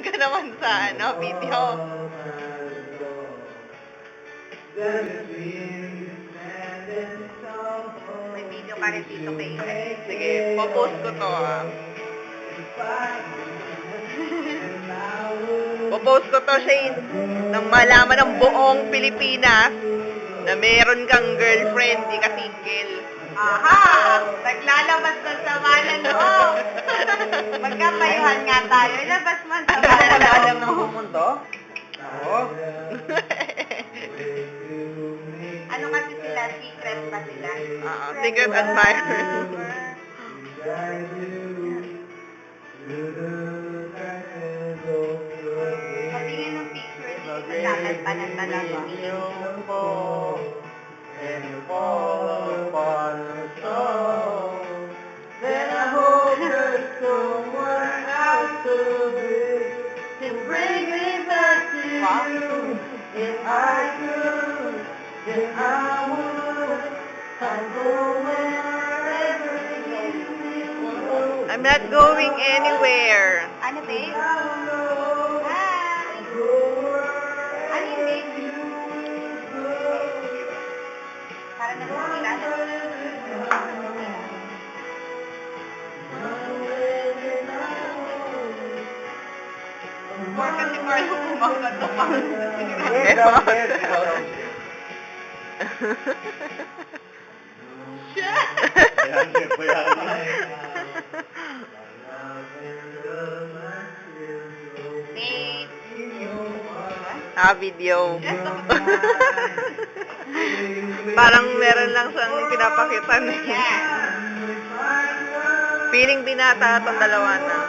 Tumingin ka naman sa video. May video ka rin dito kay Sige, popost ko to Popost ko to, Shane, nang malaman ng buong Pilipinas na meron kang girlfriend, di ka single. Aha! Naglalabas ng sama ng loob. Magkapayuhan nga tayo. Ilabas mo ang sama ng loob. Alam ng buong mundo? Oo. Ano kasi sila? Secret pa sila? Secret admirer. Patingin ng pictures, nagtatalpanan talaga. And you fall upon your soul. Then I hope there's someone out to bring me back to you. If I could, then I would. I'd go wherever you I'm not going anywhere. Ano, babe? Hi! Ano yun, babe? Para nagpapila na. More kasi Carlo kumagat na pa. Siya! Babe. Video. Parang meron lang siyang pinapakita na. Feeling binata itong dalawa na.